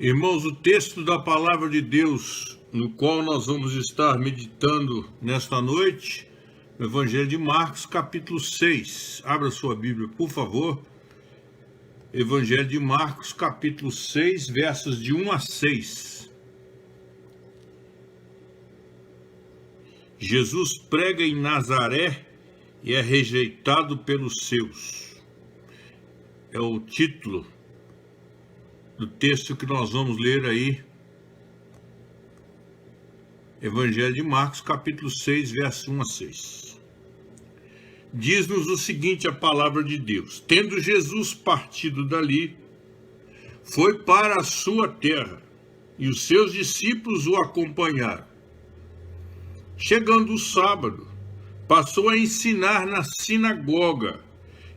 Irmãos, o texto da palavra de Deus, no qual nós vamos estar meditando nesta noite, no Evangelho de Marcos, capítulo 6. Abra sua Bíblia, por favor. Evangelho de Marcos, capítulo 6, versos de 1 a 6. Jesus prega em Nazaré e é rejeitado pelos seus. É o título do texto que nós vamos ler aí. Evangelho de Marcos, capítulo 6, versos 1 a 6. Diz-nos o seguinte a palavra de Deus: Tendo Jesus partido dali, foi para a sua terra, e os seus discípulos o acompanharam. Chegando o sábado, passou a ensinar na sinagoga,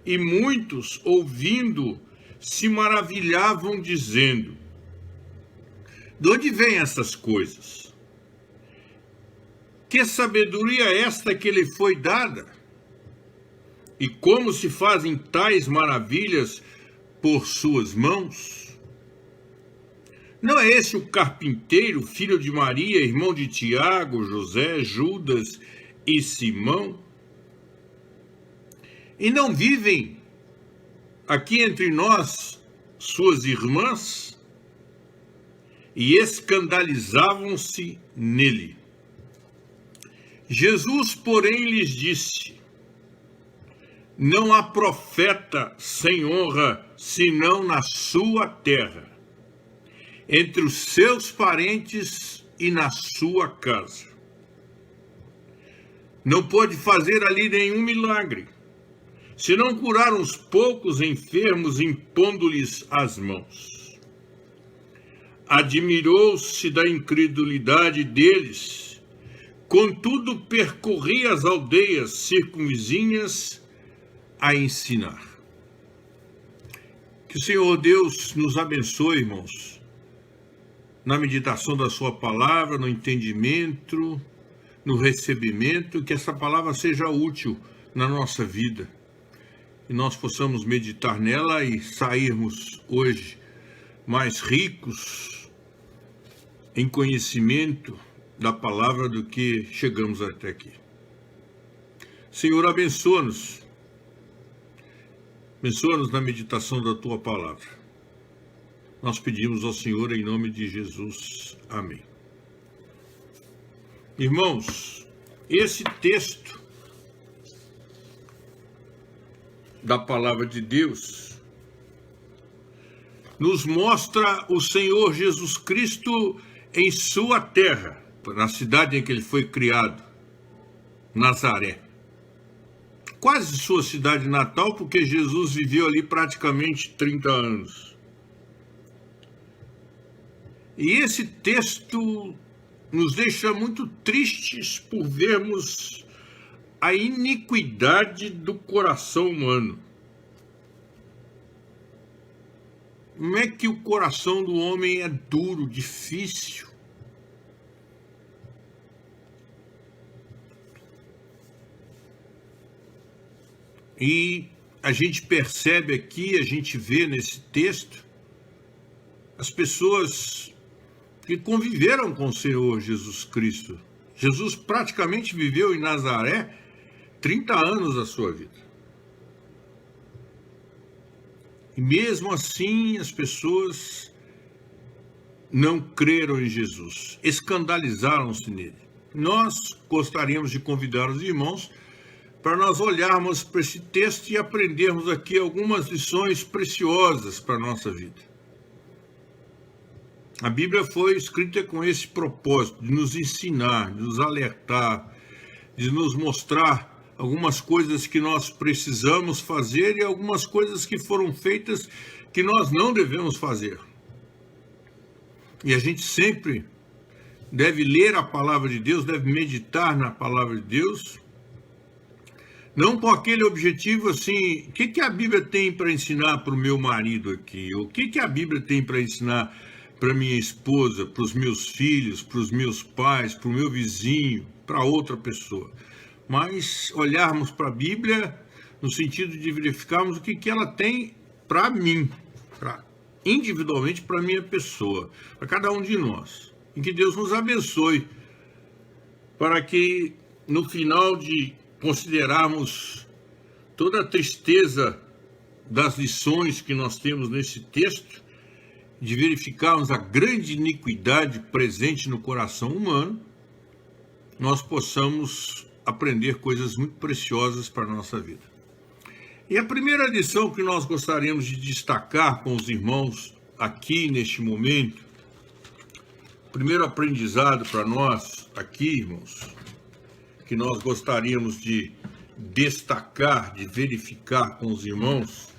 e muitos, ouvindo, se maravilhavam, dizendo: De onde vêm essas coisas? Que sabedoria é esta que lhe foi dada? E como se fazem tais maravilhas por suas mãos? Não é esse o carpinteiro, filho de Maria, irmão de Tiago, José, Judas e Simão? E não vivem aqui entre nós suas irmãs? E escandalizavam-se nele. Jesus, porém, lhes disse: Não há profeta sem honra, senão na sua terra, entre os seus parentes e na sua casa. Não pôde fazer ali nenhum milagre, senão curar uns poucos enfermos, impondo-lhes as mãos. Admirou-se da incredulidade deles, contudo percorria as aldeias circunvizinhas a ensinar. Que o Senhor Deus nos abençoe, irmãos, na meditação da sua palavra, no entendimento, no recebimento, que essa palavra seja útil na nossa vida, e nós possamos meditar nela e sairmos hoje mais ricos em conhecimento da palavra do que chegamos até aqui. Senhor, abençoa-nos. Abençoa-nos na meditação da tua palavra. Nós pedimos ao Senhor em nome de Jesus. Amém. Irmãos, esse texto da palavra de Deus nos mostra o Senhor Jesus Cristo em sua terra, na cidade em que ele foi criado, Nazaré. Quase sua cidade natal, porque Jesus viveu ali praticamente 30 anos. E esse texto nos deixa muito tristes por vermos a iniquidade do coração humano. Como é que o coração do homem é duro, difícil? E a gente percebe aqui, a gente vê nesse texto, as pessoas que conviveram com o Senhor Jesus Cristo. Jesus praticamente viveu em Nazaré 30 anos da sua vida. E mesmo assim as pessoas não creram em Jesus, escandalizaram-se nele. Nós gostaríamos de convidar os irmãos para nós olharmos para esse texto e aprendermos aqui algumas lições preciosas para a nossa vida. A Bíblia foi escrita com esse propósito, de nos ensinar, de nos alertar, de nos mostrar algumas coisas que nós precisamos fazer e algumas coisas que foram feitas que nós não devemos fazer. E a gente sempre deve ler a palavra de Deus, deve meditar na palavra de Deus, não com aquele objetivo assim, o que a Bíblia tem para ensinar para o meu marido aqui? O que a Bíblia tem para ensinar para minha esposa, para os meus filhos, para os meus pais, para o meu vizinho, para outra pessoa? Mas olharmos para a Bíblia no sentido de verificarmos o que ela tem para mim, individualmente para a minha pessoa, para cada um de nós. E que Deus nos abençoe, para que no final de considerarmos toda a tristeza das lições que nós temos nesse texto, de verificarmos a grande iniquidade presente no coração humano, nós possamos aprender coisas muito preciosas para a nossa vida. E a primeira lição que nós gostaríamos de destacar com os irmãos aqui neste momento, o primeiro aprendizado para nós aqui, irmãos, que nós gostaríamos de destacar, de verificar com os irmãos,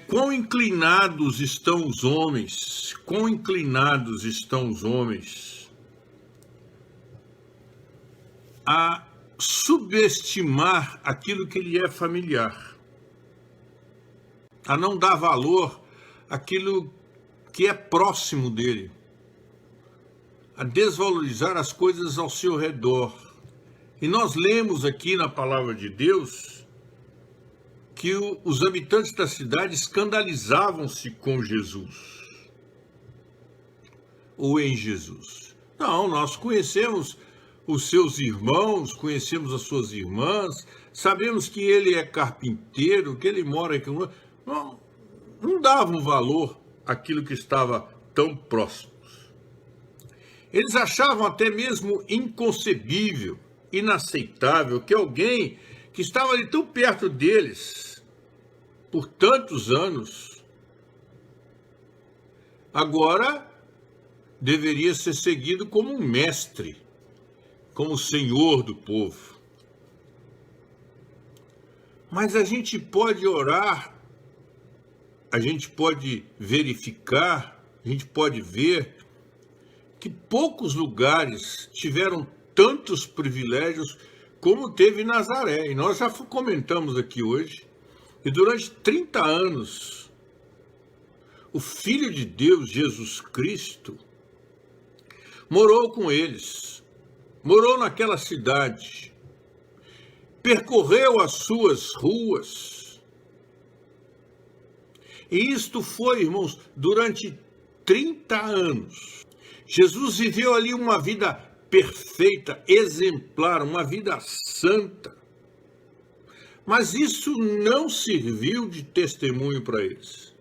quão inclinados estão os homens, a subestimar aquilo que lhe é familiar, a não dar valor àquilo que é próximo dele, a desvalorizar as coisas ao seu redor. E nós lemos aqui na palavra de Deus que os habitantes da cidade escandalizavam-se com Jesus, ou em Jesus. Não, nós conhecemos os seus irmãos, conhecemos as suas irmãs, sabemos que ele é carpinteiro, que ele mora aqui. Não davam valor àquilo que estava tão próximo. Eles achavam até mesmo inconcebível, inaceitável, que alguém que estava ali tão perto deles por tantos anos, agora deveria ser seguido como um mestre, como senhor do povo. Mas a gente pode orar, a gente pode verificar, a gente pode ver que poucos lugares tiveram tantos privilégios como teve Nazaré. E nós já comentamos aqui hoje, e durante 30 anos, o Filho de Deus, Jesus Cristo, morou com eles, morou naquela cidade, percorreu as suas ruas. E isto foi, irmãos, durante 30 anos. Jesus viveu ali uma vida perfeita, exemplar, uma vida santa. Mas isso não serviu de testemunho para eles.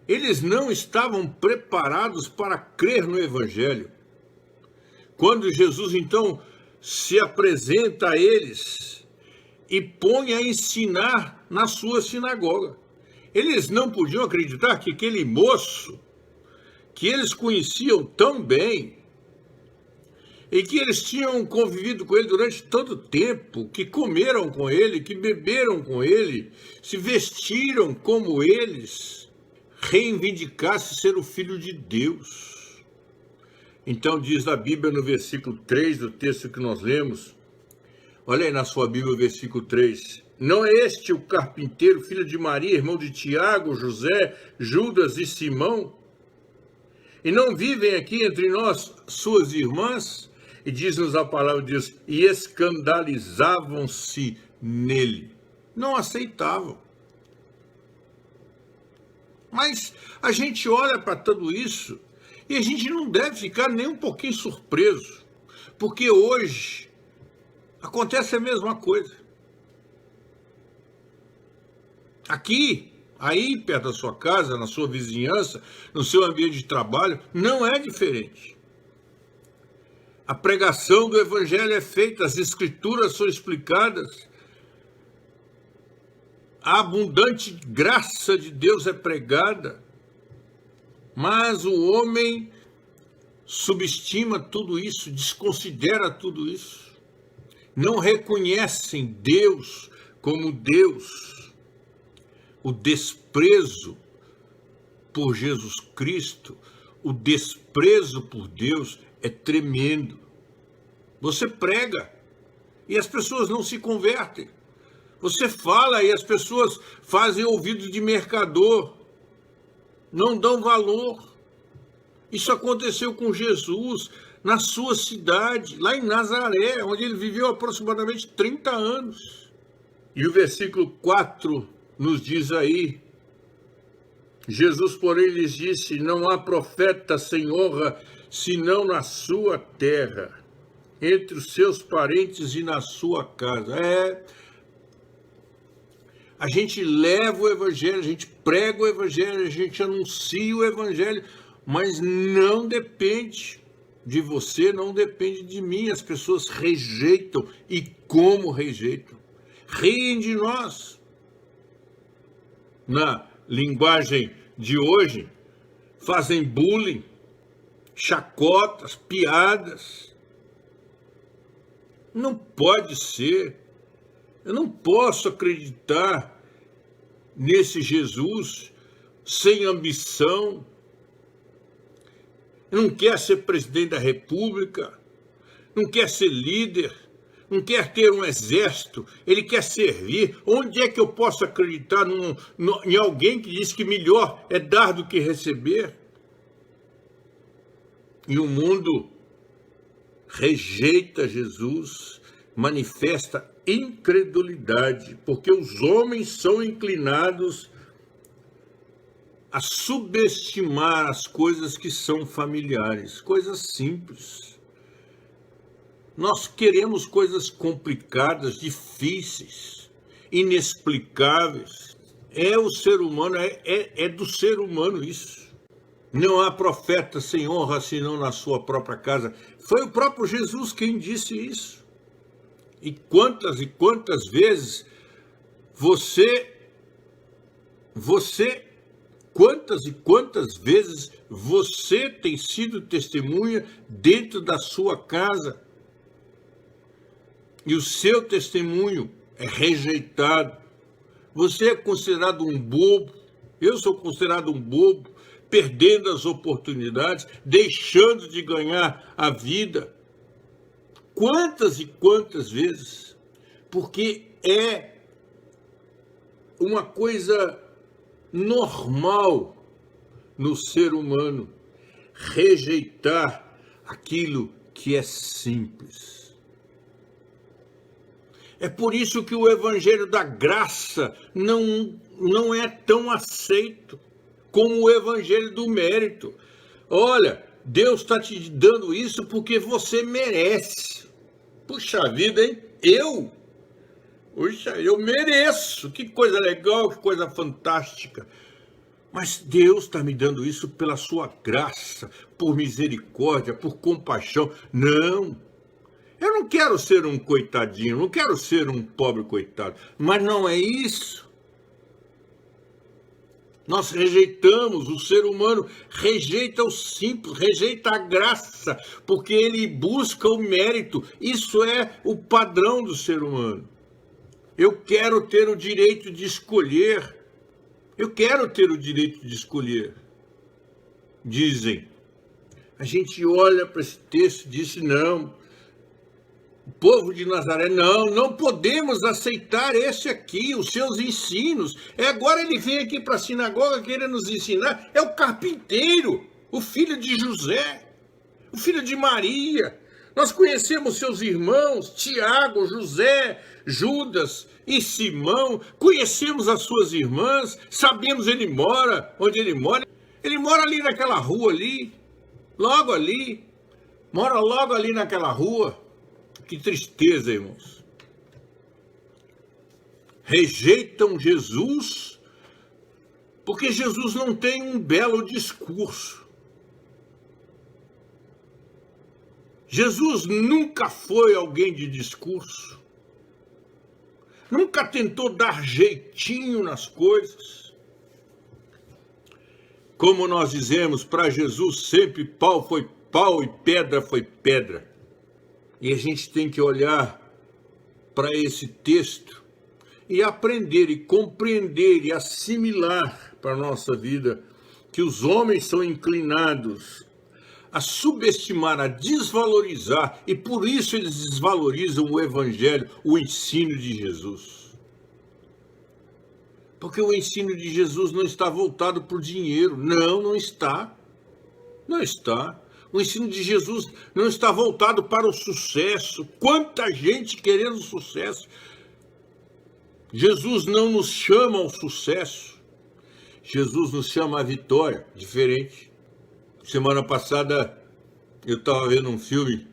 Eles não estavam preparados para crer no Evangelho. Quando Jesus, então, se apresenta a eles e põe a ensinar na sua sinagoga, eles não podiam acreditar que aquele moço, que eles conheciam tão bem, e que eles tinham convivido com ele durante todo o tempo, que comeram com ele, que beberam com ele, se vestiram como eles, reivindicasse ser o Filho de Deus. Então diz a Bíblia no versículo 3 do texto que nós lemos, olha aí na sua Bíblia o versículo 3, não é este o carpinteiro, filho de Maria, irmão de Tiago, José, Judas e Simão? E não vivem aqui entre nós suas irmãs? E diz-nos a palavra de Deus, e escandalizavam-se nele. Não aceitavam. Mas a gente olha para tudo isso e a gente não deve ficar nem um pouquinho surpreso, porque hoje acontece a mesma coisa. Aqui, aí perto da sua casa, na sua vizinhança, no seu ambiente de trabalho, não é diferente. A pregação do Evangelho é feita, as Escrituras são explicadas, a abundante graça de Deus é pregada, mas o homem subestima tudo isso, desconsidera tudo isso, não reconhecem Deus como Deus. O desprezo por Jesus Cristo, o desprezo por Deus é tremendo. Você prega e as pessoas não se convertem. Você fala e as pessoas fazem ouvido de mercador, não dão valor. Isso aconteceu com Jesus na sua cidade, lá em Nazaré, onde ele viveu aproximadamente 30 anos. E o versículo 4 nos diz aí. Jesus, porém, lhes disse: não há profeta sem honra, senão na sua terra, entre os seus parentes e na sua casa. A gente leva o evangelho, a gente prega o evangelho, a gente anuncia o evangelho, mas não depende de você, não depende de mim. As pessoas rejeitam, e como rejeitam? Riem de nós. Na linguagem de hoje, fazem bullying, chacotas, piadas. Não pode ser. Eu não posso acreditar nesse Jesus sem ambição. Não quer ser presidente da República, não quer ser líder, não quer ter um exército, ele quer servir. Onde é que eu posso acreditar em alguém que diz que melhor é dar do que receber? E o mundo rejeita Jesus, manifesta incredulidade, porque os homens são inclinados a subestimar as coisas que são familiares, coisas simples. Nós queremos coisas complicadas, difíceis, inexplicáveis. É o ser humano, é do ser humano isso. Não há profeta sem honra senão na sua própria casa. Foi o próprio Jesus quem disse isso. E quantas vezes quantas vezes você tem sido testemunha dentro da sua casa e o seu testemunho é rejeitado? Você é considerado um bobo, eu sou considerado um bobo, perdendo as oportunidades, deixando de ganhar a vida. Quantas e quantas vezes? Porque é uma coisa normal no ser humano rejeitar aquilo que é simples. É por isso que o evangelho da graça não é tão aceito como o evangelho do mérito. Olha, Deus está te dando isso porque você merece. Puxa vida, hein? Eu mereço. Que coisa legal, que coisa fantástica. Mas Deus está me dando isso pela sua graça, por misericórdia, por compaixão. Não, eu não quero ser um coitadinho, não quero ser um pobre coitado. Mas não é isso. Nós rejeitamos, o ser humano rejeita o simples, rejeita a graça, porque ele busca o mérito. Isso é o padrão do ser humano. Eu quero ter o direito de escolher. Eu quero ter o direito de escolher. Dizem. A gente olha para esse texto e diz: não, o povo de Nazaré, não podemos aceitar esse aqui, os seus ensinos. Agora ele vem aqui para a sinagoga querendo nos ensinar. É o carpinteiro, o filho de José, o filho de Maria. Nós conhecemos seus irmãos, Tiago, José, Judas e Simão. Conhecemos as suas irmãs, sabemos onde ele mora. Ele mora ali naquela rua ali, logo ali. Mora logo ali naquela rua. Que tristeza, irmãos. Rejeitam Jesus porque Jesus não tem um belo discurso. Jesus nunca foi alguém de discurso. Nunca tentou dar jeitinho nas coisas. Como nós dizemos, para Jesus sempre pau foi pau e pedra foi pedra. E a gente tem que olhar para esse texto e aprender e compreender e assimilar para a nossa vida que os homens são inclinados a subestimar, a desvalorizar, e por isso eles desvalorizam o evangelho, o ensino de Jesus. Porque o ensino de Jesus não está voltado para o dinheiro. Não está. Não está. O ensino de Jesus não está voltado para o sucesso. Quanta gente querendo sucesso. Jesus não nos chama ao sucesso, Jesus nos chama à vitória, diferente. Semana passada eu estava vendo um filme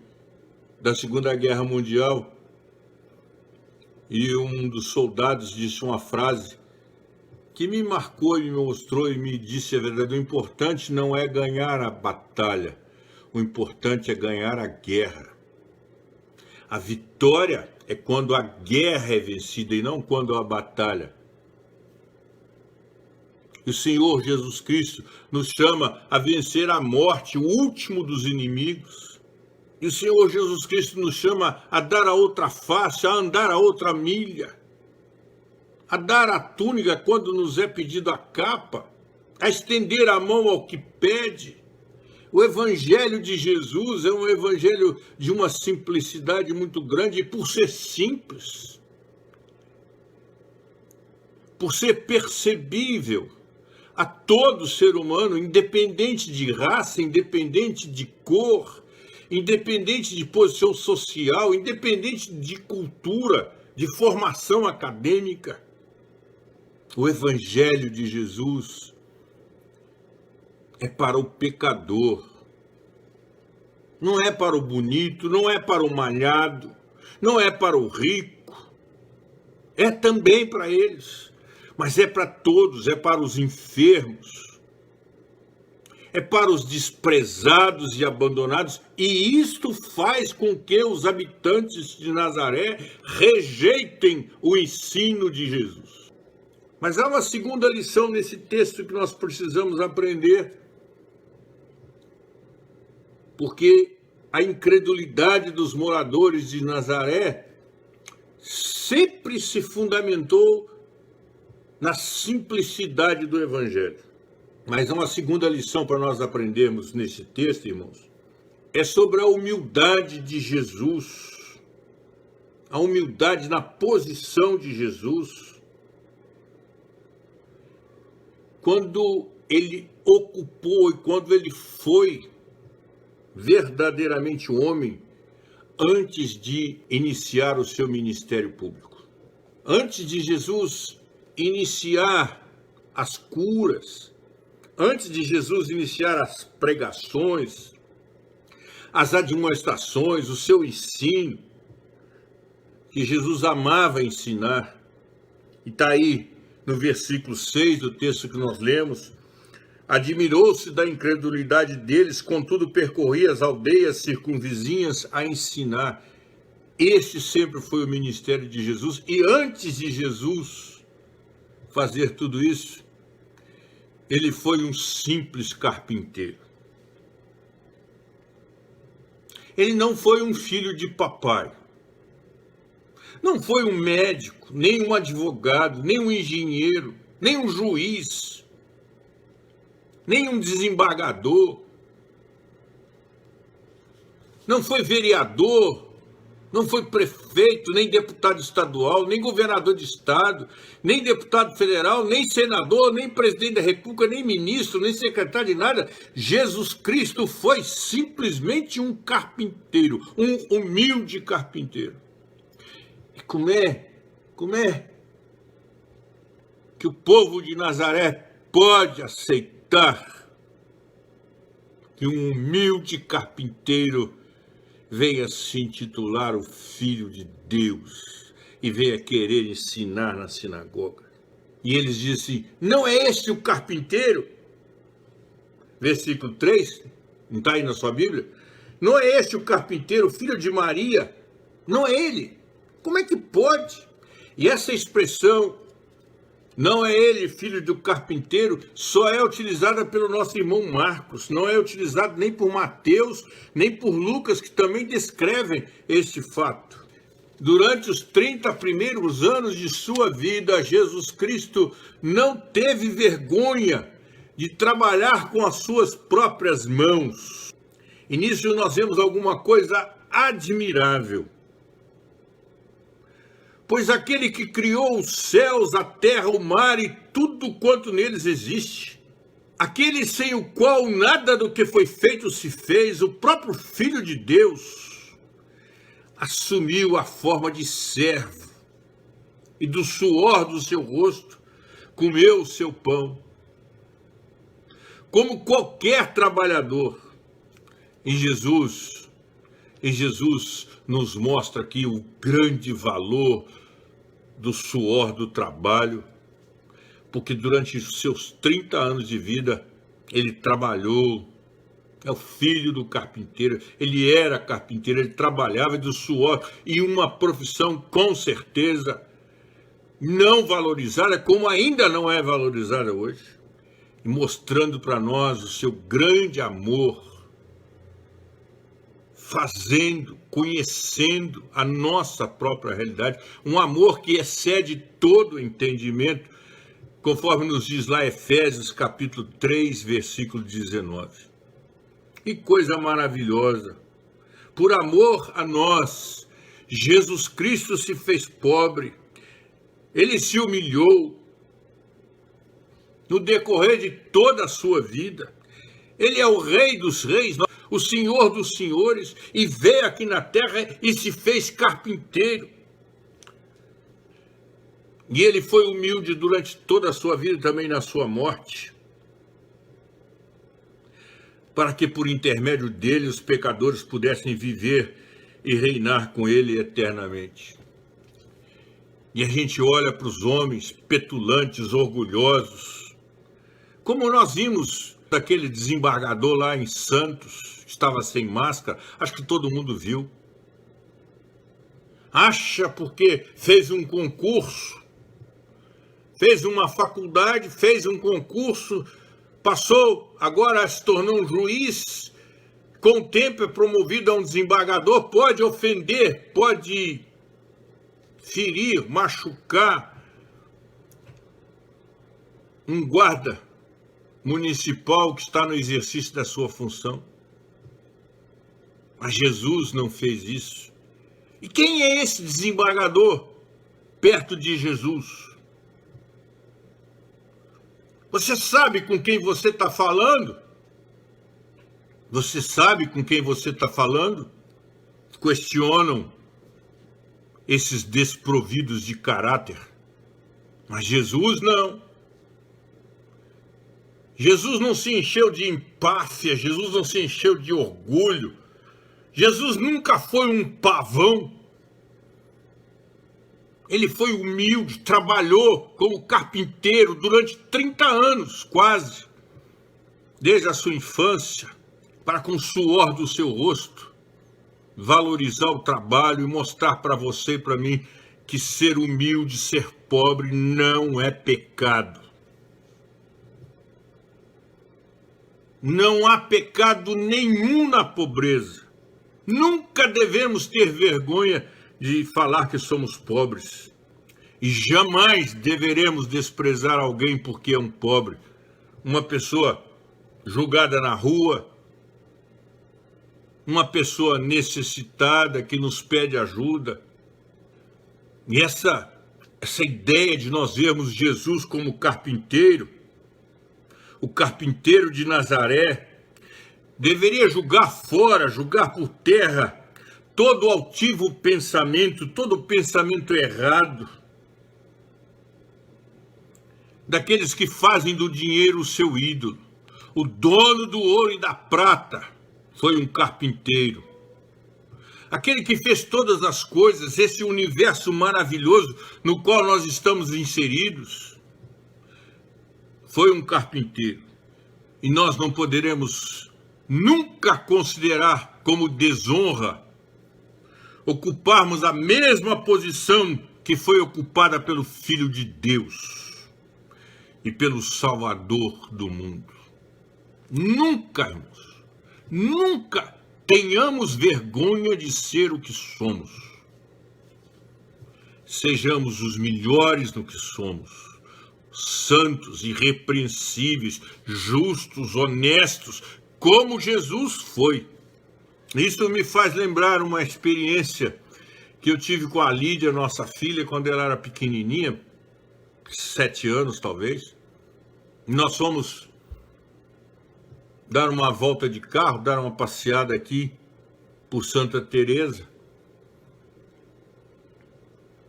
da Segunda Guerra Mundial e um dos soldados disse uma frase que me marcou e me mostrou e me disse a verdade: o importante não é ganhar a batalha, o importante é ganhar a guerra. A vitória é quando a guerra é vencida e não quando a batalha. E o Senhor Jesus Cristo nos chama a vencer a morte, o último dos inimigos. E o Senhor Jesus Cristo nos chama a dar a outra face, a andar a outra milha, a dar a túnica quando nos é pedido a capa, a estender a mão ao que pede. O Evangelho de Jesus é um evangelho de uma simplicidade muito grande, e por ser simples, por ser percebível a todo ser humano, independente de raça, independente de cor, independente de posição social, independente de cultura, de formação acadêmica, o Evangelho de Jesus é para o pecador, não é para o bonito, não é para o malhado, não é para o rico, é também para eles, mas é para todos, é para os enfermos, é para os desprezados e abandonados, e isto faz com que os habitantes de Nazaré rejeitem o ensino de Jesus. Mas há uma segunda lição nesse texto que nós precisamos aprender, porque a incredulidade dos moradores de Nazaré sempre se fundamentou na simplicidade do Evangelho. Mas há uma segunda lição para nós aprendermos nesse texto, irmãos, é sobre a humildade de Jesus, a humildade na posição de Jesus, quando ele ocupou e quando ele foi verdadeiramente homem antes de iniciar o seu ministério público. Antes de Jesus iniciar as curas, antes de Jesus iniciar as pregações, as admoestações, o seu ensino, que Jesus amava ensinar, e está aí no versículo 6 do texto que nós lemos: admirou-se da incredulidade deles, contudo percorria as aldeias circunvizinhas a ensinar. Este sempre foi o ministério de Jesus, e antes de Jesus fazer tudo isso, ele foi um simples carpinteiro. Ele não foi um filho de papai, não foi um médico, nem um advogado, nem um engenheiro, nem um juiz, nem um desembargador, não foi vereador, não foi prefeito, nem deputado estadual, nem governador de estado, nem deputado federal, nem senador, nem presidente da república, nem ministro, nem secretário de nada. Jesus Cristo foi simplesmente um carpinteiro, um humilde carpinteiro. E como é que o povo de Nazaré pode aceitar que um humilde carpinteiro venha se intitular o Filho de Deus e venha querer ensinar na sinagoga? E eles dizem: não é este o carpinteiro? Versículo 3, não está aí na sua Bíblia? Não é este o carpinteiro, filho de Maria? Não é ele? Como é que pode? E essa expressão, não é ele, filho do carpinteiro, só é utilizada pelo nosso irmão Marcos, não é utilizado nem por Mateus, nem por Lucas, que também descrevem este fato. Durante os 30 primeiros anos de sua vida, Jesus Cristo não teve vergonha de trabalhar com as suas próprias mãos. E nisso nós vemos alguma coisa admirável. Pois aquele que criou os céus, a terra, o mar e tudo quanto neles existe, aquele sem o qual nada do que foi feito se fez, o próprio Filho de Deus, assumiu a forma de servo, e do suor do seu rosto comeu o seu pão. Como qualquer trabalhador, em Jesus nos mostra aqui o grande valor do suor do trabalho, porque durante os seus 30 anos de vida, ele trabalhou. É o filho do carpinteiro, ele era carpinteiro, ele trabalhava do suor, e uma profissão com certeza não valorizada, como ainda não é valorizada hoje, e mostrando para nós o seu grande amor, fazendo, conhecendo a nossa própria realidade, um amor que excede todo entendimento, conforme nos diz lá Efésios capítulo 3, versículo 19. Que coisa maravilhosa! Por amor a nós, Jesus Cristo se fez pobre, ele se humilhou no decorrer de toda a sua vida. Ele é o Rei dos Reis, o Senhor dos Senhores, e veio aqui na terra e se fez carpinteiro. E ele foi humilde durante toda a sua vida, também na sua morte, para que por intermédio dele os pecadores pudessem viver e reinar com ele eternamente. E a gente olha para os homens petulantes, orgulhosos, como nós vimos daquele desembargador lá em Santos, estava sem máscara, acho que todo mundo viu. Acha porque fez um concurso, fez uma faculdade, fez um concurso, passou, agora se tornou um juiz, com o tempo é promovido a um desembargador, pode ofender, pode ferir, machucar um guarda municipal que está no exercício da sua função. Mas Jesus não fez isso. E quem é esse desembargador perto de Jesus? Você sabe com quem você está falando? Você sabe com quem você está falando? Questionam esses desprovidos de caráter. Mas Jesus não. Jesus não se encheu de empáfia, Jesus não se encheu de orgulho. Jesus nunca foi um pavão. Ele foi humilde, trabalhou como carpinteiro durante 30 anos, quase, desde a sua infância, para com o suor do seu rosto, valorizar o trabalho e mostrar para você e para mim que ser humilde, ser pobre não é pecado. Não há pecado nenhum na pobreza. Nunca devemos ter vergonha de falar que somos pobres. E jamais deveremos desprezar alguém porque é um pobre. Uma pessoa jogada na rua, uma pessoa necessitada que nos pede ajuda. E essa ideia de nós vermos Jesus como carpinteiro, o carpinteiro de Nazaré, deveria julgar fora, julgar por terra, todo altivo pensamento, todo pensamento errado, daqueles que fazem do dinheiro o seu ídolo. O dono do ouro e da prata foi um carpinteiro. Aquele que fez todas as coisas, esse universo maravilhoso no qual nós estamos inseridos, foi um carpinteiro. E nós não poderemos nunca considerar como desonra ocuparmos a mesma posição que foi ocupada pelo Filho de Deus e pelo Salvador do mundo. Nunca, irmãos, nunca tenhamos vergonha de ser o que somos. Sejamos os melhores no que somos. Santos, irrepreensíveis, justos, honestos, como Jesus foi. Isso me faz lembrar uma experiência que eu tive com a Lídia, nossa filha, quando ela era pequenininha, 7 anos talvez. Nós fomos dar uma volta de carro, dar uma passeada aqui por Santa Teresa.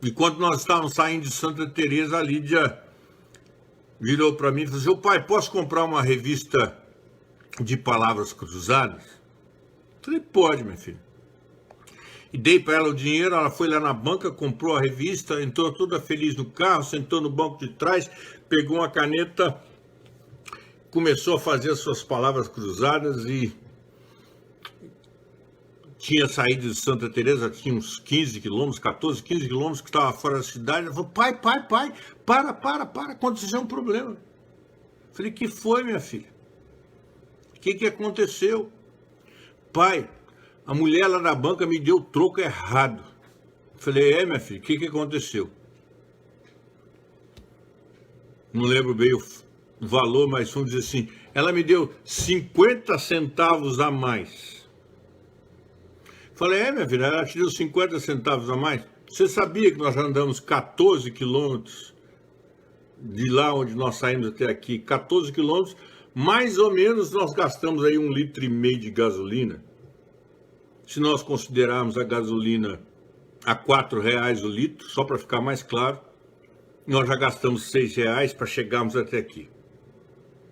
E quando nós estávamos saindo de Santa Teresa, a Lídia virou para mim e falou assim: pai, posso comprar uma revista de palavras cruzadas? Eu falei: pode, minha filha. E dei para ela o dinheiro, ela foi lá na banca, comprou a revista, entrou toda feliz no carro, sentou no banco de trás, pegou uma caneta, começou a fazer as suas palavras cruzadas e tinha saído de Santa Teresa, tinha uns 15 quilômetros, 14, 15 quilômetros, que estava fora da cidade. Ela falou: pai, para, aconteceu um problema. Eu falei: que foi, minha filha? O que aconteceu? Pai, a mulher lá na banca me deu o troco errado. Eu falei: minha filha, o que aconteceu? Não lembro bem o valor, mas vamos dizer assim, ela me deu 50 centavos a mais. Falei: minha filha, ela te deu 50 centavos a mais? Você sabia que nós já andamos 14 quilômetros de lá onde nós saímos até aqui? 14 quilômetros, mais ou menos nós gastamos aí 1,5 litro de gasolina. Se nós considerarmos a gasolina a R$4 o litro, só para ficar mais claro, nós já gastamos R$6 para chegarmos até aqui.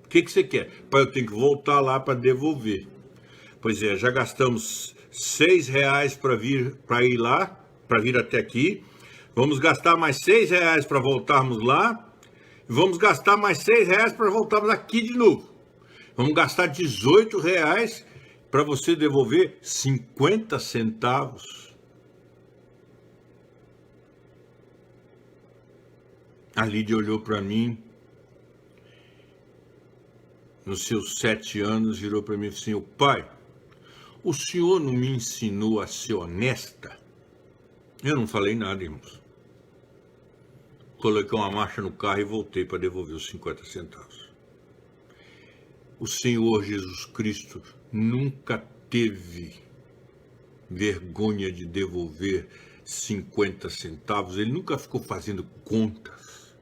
O que você quer? Pai, eu tenho que voltar lá para devolver. Pois é, já gastamos R$6 para ir lá, para vir até aqui. Vamos gastar mais R$6 para voltarmos lá. E vamos gastar mais R$6 para voltarmos aqui de novo. Vamos gastar R$18 para você devolver 50 centavos. A Lídia olhou para mim, nos seus 7 anos, virou para mim e disse assim: pai, o senhor não me ensinou a ser honesta? Eu não falei nada, irmãos. Coloquei uma marcha no carro e voltei para devolver os 50 centavos. O Senhor Jesus Cristo nunca teve vergonha de devolver 50 centavos. Ele nunca ficou fazendo contas,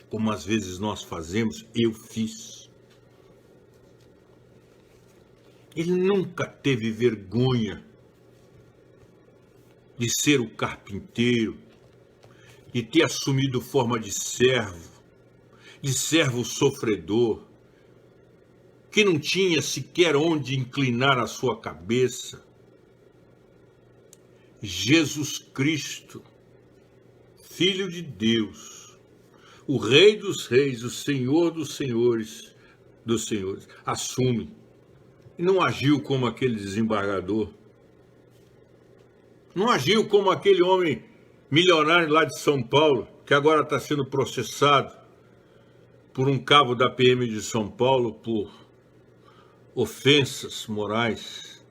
como às vezes nós fazemos. Eu fiz. Ele nunca teve vergonha de ser o carpinteiro, de ter assumido forma de servo sofredor, que não tinha sequer onde inclinar a sua cabeça. Jesus Cristo, Filho de Deus, o Rei dos Reis, o Senhor dos Senhores, assume. E não agiu como aquele desembargador. Não agiu como aquele homem milionário lá de São Paulo, que agora está sendo processado por um cabo da PM de São Paulo por ofensas morais.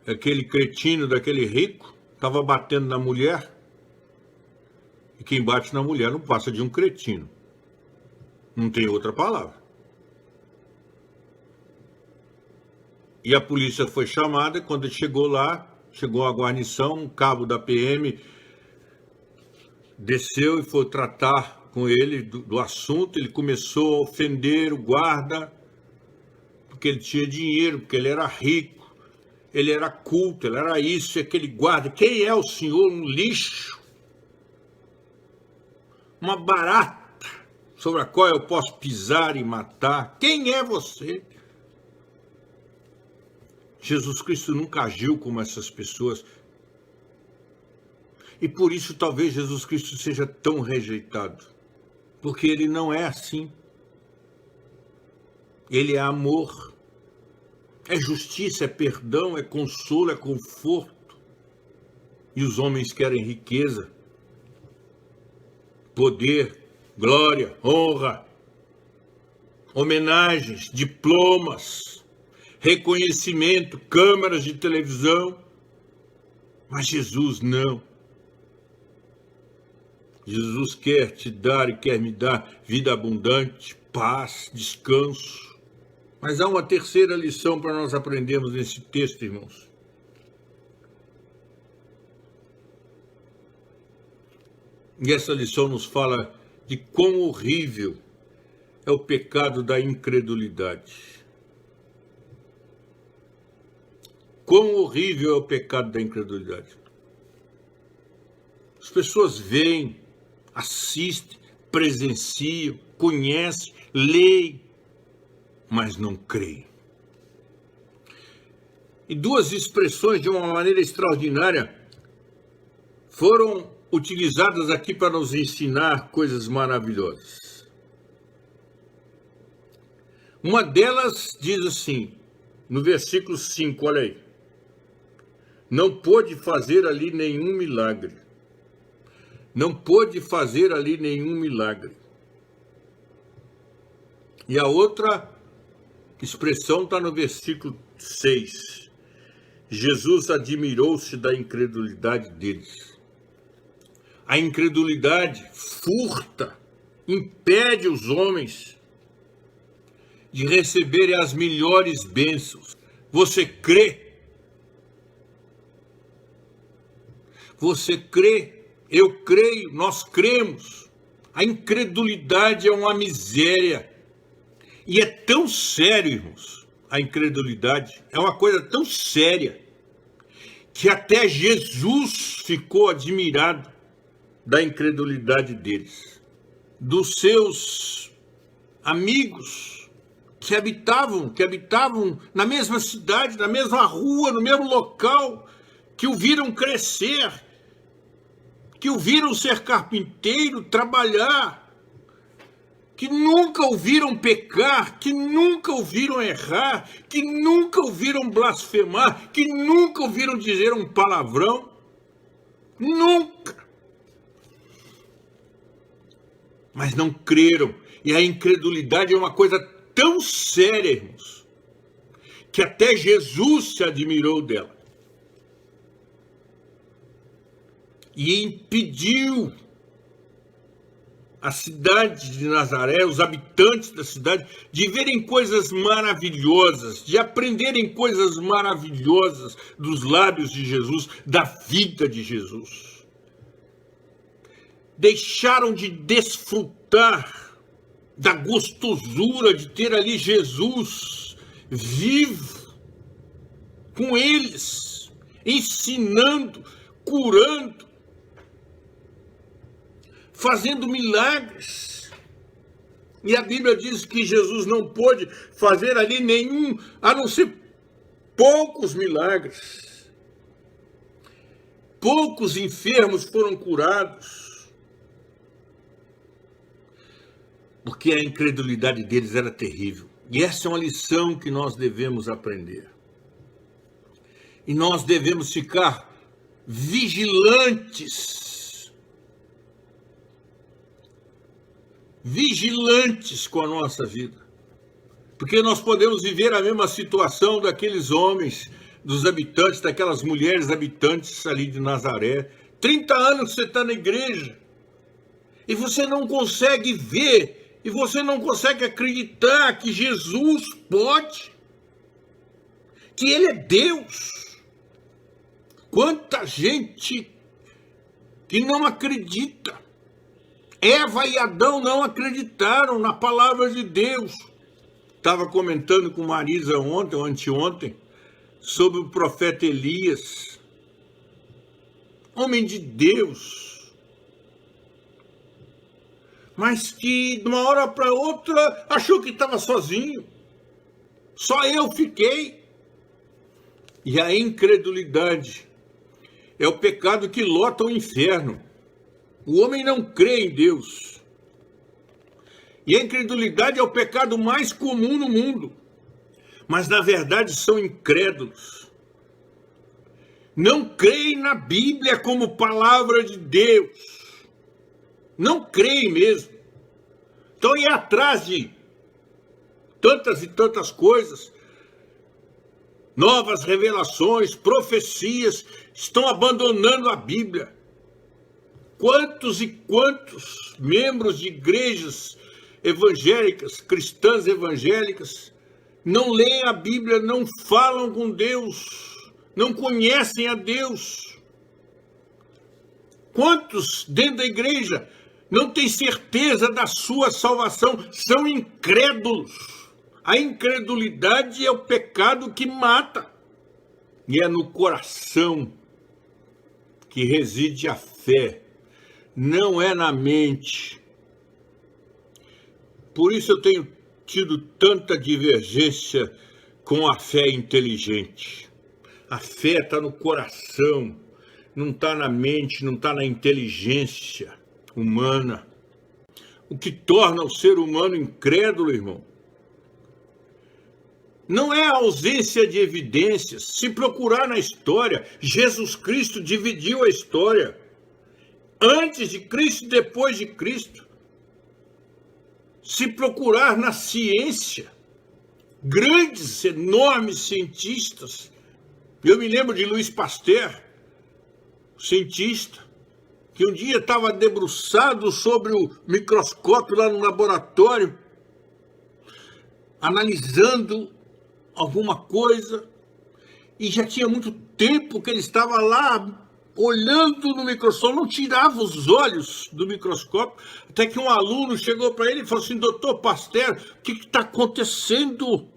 Aquele cretino daquele rico estava batendo na mulher, e quem bate na mulher não passa de um cretino. Não tem outra palavra. E a polícia foi chamada. Quando ele chegou lá, chegou a guarnição, um cabo da PM desceu e foi tratar com ele do assunto. Ele começou a ofender o guarda, porque ele tinha dinheiro, porque ele era rico, ele era culto, ele era isso e aquele guarda. Quem é o senhor? Um lixo, uma barata sobre a qual eu posso pisar e matar. Quem é você? Jesus Cristo nunca agiu como essas pessoas. E por isso talvez Jesus Cristo seja tão rejeitado. Porque ele não é assim. Ele é amor. É justiça, é perdão, é consolo, é conforto. E os homens querem riqueza, poder, glória, honra, homenagens, diplomas, reconhecimento, câmeras de televisão. Mas Jesus não. Jesus quer te dar e quer me dar vida abundante, paz, descanso. Mas há uma terceira lição para nós aprendermos nesse texto, irmãos. E essa lição nos fala de quão horrível é o pecado da incredulidade. Quão horrível é o pecado da incredulidade. As pessoas veem, assistem, presenciam, conhecem, leem, mas não creem. E duas expressões de uma maneira extraordinária foram utilizadas aqui para nos ensinar coisas maravilhosas. Uma delas diz assim, no versículo 5, olha aí. Não pôde fazer ali nenhum milagre. Não pôde fazer ali nenhum milagre. E a outra expressão está no versículo 6. Jesus admirou-se da incredulidade deles. A incredulidade furta, impede os homens de receberem as melhores bênçãos. Você crê? Você crê? Eu creio, nós cremos. A incredulidade é uma miséria. E é tão sério, irmãos, a incredulidade. É uma coisa tão séria que até Jesus ficou admirado da incredulidade deles. Dos seus amigos que habitavam na mesma cidade, na mesma rua, no mesmo local, que o viram crescer, que o viram ser carpinteiro, trabalhar, que nunca o viram pecar, que nunca o viram errar, que nunca o viram blasfemar, que nunca o viram dizer um palavrão. Nunca. Mas não creram. E a incredulidade é uma coisa tão séria, irmãos, que até Jesus se admirou dela. E impediu a cidade de Nazaré, os habitantes da cidade, de verem coisas maravilhosas, de aprenderem coisas maravilhosas dos lábios de Jesus, da vida de Jesus. Deixaram de desfrutar da gostosura de ter ali Jesus vivo com eles, ensinando, curando, fazendo milagres. E a Bíblia diz que Jesus não pôde fazer ali nenhum, a não ser poucos milagres. Poucos enfermos foram curados. Porque a incredulidade deles era terrível. E essa é uma lição que nós devemos aprender. E nós devemos ficar vigilantes. Vigilantes com a nossa vida. Porque nós podemos viver a mesma situação daqueles homens, dos habitantes, daquelas mulheres habitantes ali de Nazaré. 30 anos você está na igreja. E você não consegue ver. E você não consegue acreditar que Jesus pode, que Ele é Deus. Quanta gente que não acredita. Eva e Adão não acreditaram na palavra de Deus. Estava comentando com Marisa ontem ou anteontem sobre o profeta Elias. Homem de Deus. Mas que de uma hora para outra achou que estava sozinho. Só eu fiquei. E a incredulidade é o pecado que lota o inferno. O homem não crê em Deus. E a incredulidade é o pecado mais comum no mundo. Mas na verdade são incrédulos. Não creem na Bíblia como palavra de Deus. Não creem mesmo. Estão aí atrás de tantas e tantas coisas. Novas revelações, profecias. Estão abandonando a Bíblia. Quantos e quantos membros de igrejas evangélicas, cristãs evangélicas, não leem a Bíblia, não falam com Deus, não conhecem a Deus? Quantos dentro da igreja não têm certeza da sua salvação? São incrédulos. A incredulidade é o pecado que mata. E é no coração que reside a fé não é na mente. Por isso eu tenho tido tanta divergência com a fé inteligente. A fé está no coração, não está na mente, não está na inteligência humana. O que torna o ser humano incrédulo, irmão, não é a ausência de evidências. Se procurar na história, Jesus Cristo dividiu a história. Antes de Cristo e depois de Cristo. Se procurar na ciência, grandes, enormes cientistas. Eu me lembro de Louis Pasteur, cientista, que um dia estava debruçado sobre o microscópio lá no laboratório, analisando alguma coisa, e já tinha muito tempo que ele estava lá olhando no microscópio, não tirava os olhos do microscópio, até que um aluno chegou para ele e falou assim: doutor Pasteur, o que está acontecendo?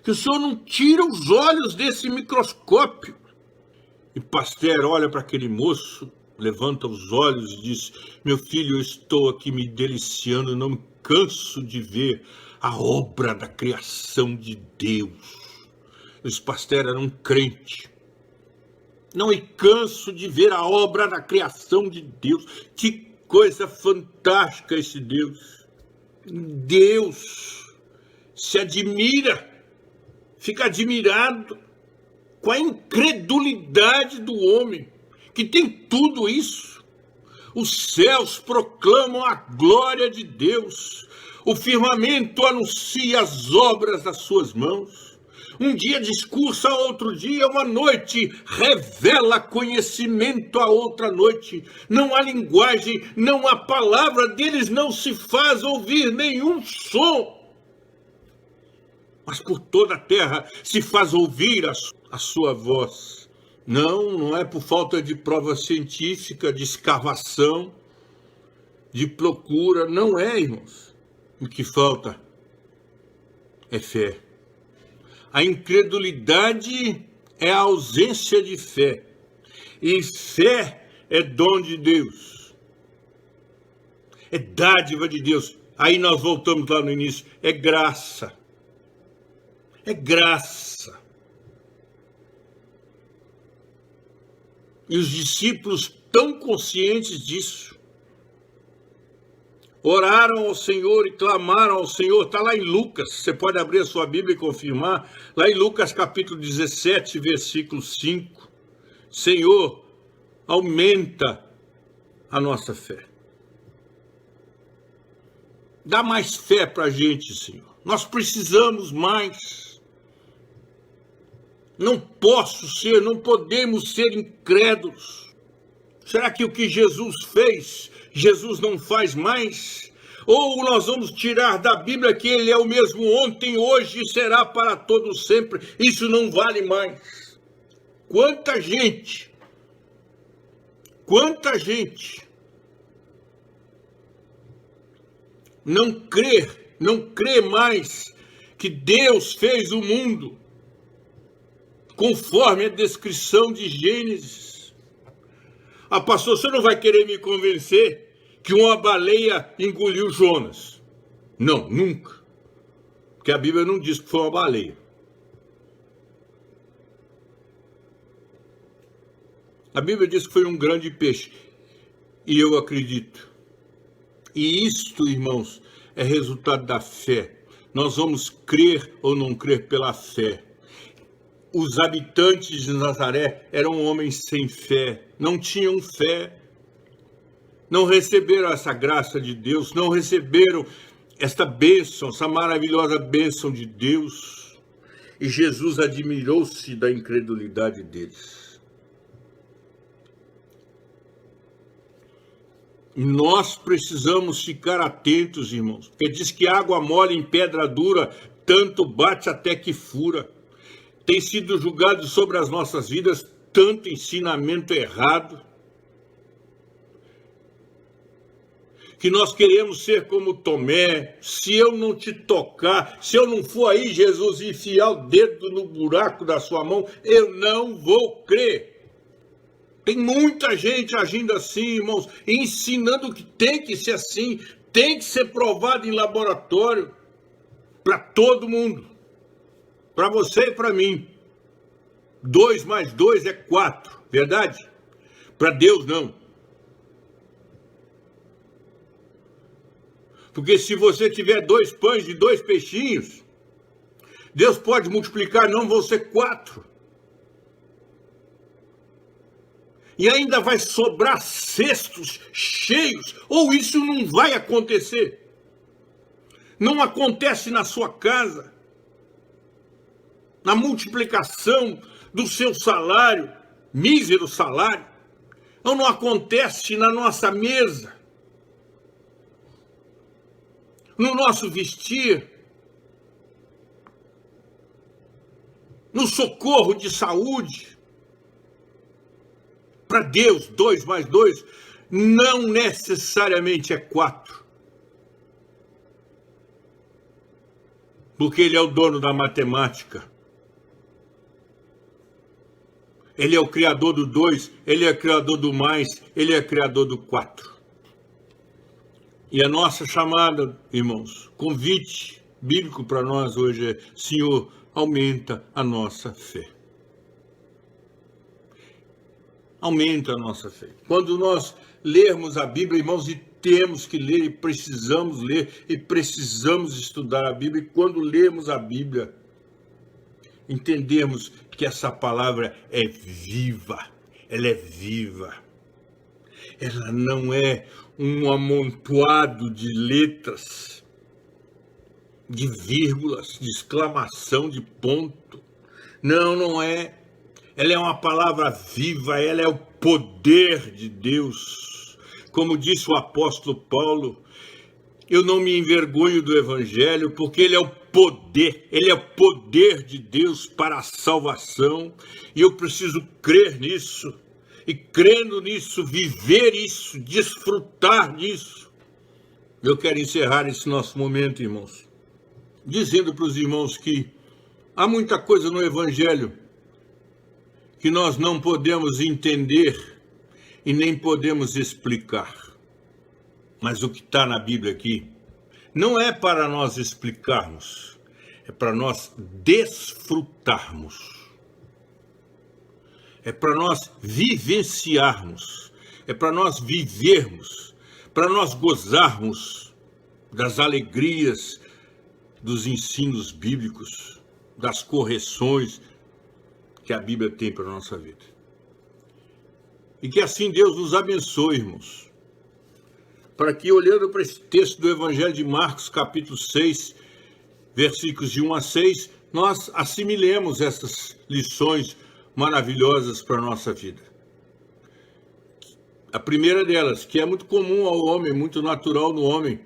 Que o senhor não tira os olhos desse microscópio. E Pasteur olha para aquele moço, levanta os olhos e diz: meu filho, eu estou aqui me deliciando, não me canso de ver a obra da criação de Deus. Esse Pasteur era um crente. Não me canso de ver a obra da criação de Deus. Que coisa fantástica esse Deus. Deus se admira, fica admirado com a incredulidade do homem, que tem tudo isso. Os céus proclamam a glória de Deus. O firmamento anuncia as obras das suas mãos. Um dia discursa a outro dia, uma noite revela conhecimento a outra noite. Não há linguagem, não há palavra, deles não se faz ouvir nenhum som. Mas por toda a terra se faz ouvir a sua voz. Não é por falta de prova científica, de escavação, de procura, não é, irmãos. O que falta é fé. A incredulidade é a ausência de fé. E fé é dom de Deus. É dádiva de Deus. Aí nós voltamos lá no início. É graça. É graça. E os discípulos tão conscientes disso. Oraram ao Senhor e clamaram ao Senhor. Está lá em Lucas, você pode abrir a sua Bíblia e confirmar. Lá em Lucas capítulo 17, versículo 5. Senhor, aumenta a nossa fé. Dá mais fé para a gente, Senhor. Nós precisamos mais. Não não podemos ser incrédulos. Será que o que Jesus fez, Jesus não faz mais? Ou nós vamos tirar da Bíblia que ele é o mesmo ontem, hoje e será para todo sempre? Isso não vale mais. Quanta gente não crê mais que Deus fez o mundo conforme a descrição de Gênesis. Ah, pastor, você não vai querer me convencer que uma baleia engoliu Jonas? Não, nunca. Porque a Bíblia não diz que foi uma baleia. A Bíblia diz que foi um grande peixe. E eu acredito. E isto, irmãos, é resultado da fé. Nós vamos crer ou não crer pela fé. Os habitantes de Nazaré eram homens sem fé, não tinham fé, não receberam essa graça de Deus, não receberam esta bênção, essa maravilhosa bênção de Deus. E Jesus admirou-se da incredulidade deles. E nós precisamos ficar atentos, irmãos, porque diz que água mole em pedra dura, tanto bate até que fura. Tem sido julgado sobre as nossas vidas tanto ensinamento errado, que nós queremos ser como Tomé. Se eu não te tocar, se eu não for aí, Jesus, enfiar o dedo no buraco da sua mão, eu não vou crer. Tem muita gente agindo assim, irmãos, ensinando que tem que ser assim, tem que ser provado em laboratório para todo mundo, para você e para mim. 2 mais 2 é 4, verdade? Para Deus não. Porque se você tiver 2 pães e 2 peixinhos, Deus pode multiplicar, não vão ser 4. E ainda vai sobrar cestos cheios, ou isso não vai acontecer. Não acontece na sua casa, na multiplicação do seu salário, mísero salário, ou não acontece na nossa mesa, no nosso vestir, no socorro de saúde. Para Deus, 2 mais 2 não necessariamente é 4. Porque Ele é o dono da matemática. Ele é o criador do 2, Ele é o criador do mais, Ele é o criador do 4. E a nossa chamada, irmãos, convite bíblico para nós hoje é: Senhor, aumenta a nossa fé. Aumenta a nossa fé. Quando nós lermos a Bíblia, irmãos, e temos que ler, e precisamos ler, e precisamos estudar a Bíblia, e quando lermos a Bíblia, entendemos que essa palavra é viva, ela é viva. Ela não é um amontoado de letras, de vírgulas, de exclamação, de ponto. Não, não é. Ela é uma palavra viva, ela é o poder de Deus. Como disse o apóstolo Paulo, eu não me envergonho do Evangelho, porque ele é o poder de Deus para a salvação, e eu preciso crer nisso, e crendo nisso, viver isso, desfrutar disso. Eu quero encerrar esse nosso momento, irmãos, dizendo para os irmãos que há muita coisa no Evangelho que nós não podemos entender e nem podemos explicar. Mas o que está na Bíblia aqui não é para nós explicarmos, é para nós desfrutarmos. É para nós vivenciarmos, é para nós vivermos, para nós gozarmos das alegrias dos ensinos bíblicos, das correções que a Bíblia tem para a nossa vida. E que assim Deus nos abençoe, irmãos, para que, olhando para esse texto do Evangelho de Marcos, capítulo 6, versículos de 1 a 6, nós assimilemos essas lições maravilhosas para a nossa vida. A primeira delas, que é muito comum ao homem, muito natural no homem,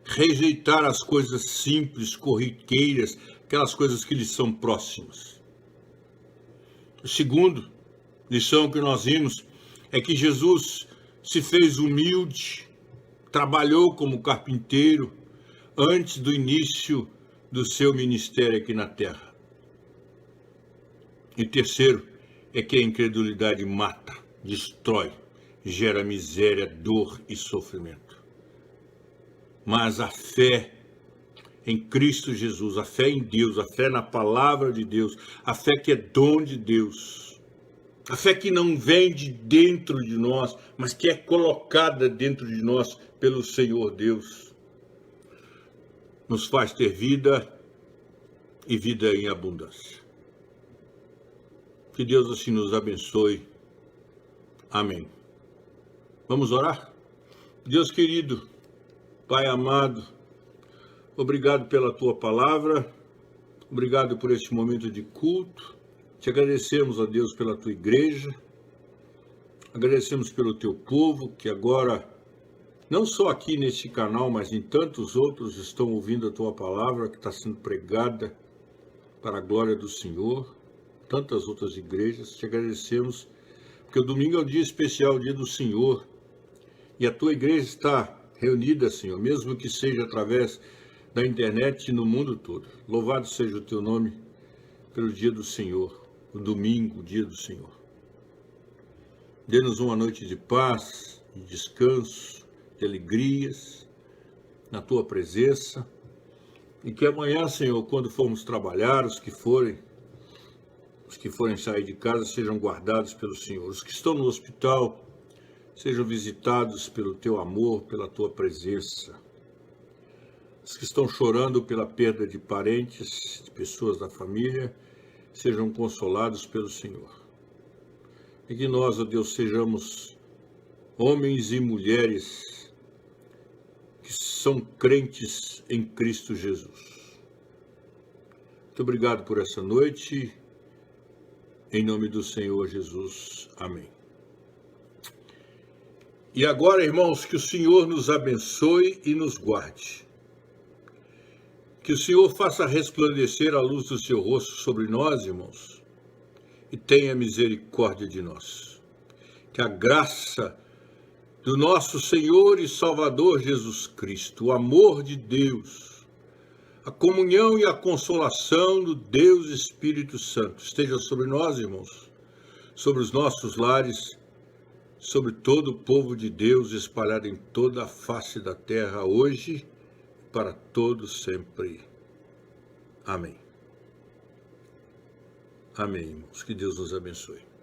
rejeitar as coisas simples, corriqueiras, aquelas coisas que lhe são próximas. O segundo lição que nós vimos é que Jesus se fez humilde, trabalhou como carpinteiro antes do início do seu ministério aqui na terra. E terceiro é que a incredulidade mata, destrói, gera miséria, dor e sofrimento. Mas a fé em Cristo Jesus, a fé em Deus, a fé na palavra de Deus, a fé que é dom de Deus, a fé que não vem de dentro de nós, mas que é colocada dentro de nós pelo Senhor Deus, nos faz ter vida e vida em abundância. Que Deus assim nos abençoe. Amém. Vamos orar? Deus querido, Pai amado, obrigado pela Tua palavra, obrigado por este momento de culto. Te agradecemos, ó Deus, pela Tua igreja, agradecemos pelo Teu povo, que agora, não só aqui neste canal, mas em tantos outros, estão ouvindo a Tua palavra, que está sendo pregada para a glória do Senhor, tantas outras igrejas. Te agradecemos, porque o domingo é um dia especial, o dia do Senhor, e a Tua igreja está reunida, Senhor, mesmo que seja através da internet e no mundo todo. Louvado seja o Teu nome pelo dia do Senhor, o domingo, o dia do Senhor. Dê-nos uma noite de paz, de descanso, de alegrias na Tua presença. E que amanhã, Senhor, quando formos trabalhar, os que forem sair de casa, sejam guardados pelo Senhor. Os que estão no hospital, sejam visitados pelo Teu amor, pela Tua presença. Os que estão chorando pela perda de parentes, de pessoas da família, sejam consolados pelo Senhor. E que nós, ó Deus, sejamos homens e mulheres que são crentes em Cristo Jesus. Muito obrigado por essa noite. Em nome do Senhor Jesus. Amém. E agora, irmãos, que o Senhor nos abençoe e nos guarde. Que o Senhor faça resplandecer a luz do seu rosto sobre nós, irmãos, e tenha misericórdia de nós. Que a graça do nosso Senhor e Salvador Jesus Cristo, o amor de Deus, a comunhão e a consolação do Deus Espírito Santo esteja sobre nós, irmãos, sobre os nossos lares, sobre todo o povo de Deus espalhado em toda a face da terra, hoje e para todos sempre. Amém. Amém, irmãos. Que Deus nos abençoe.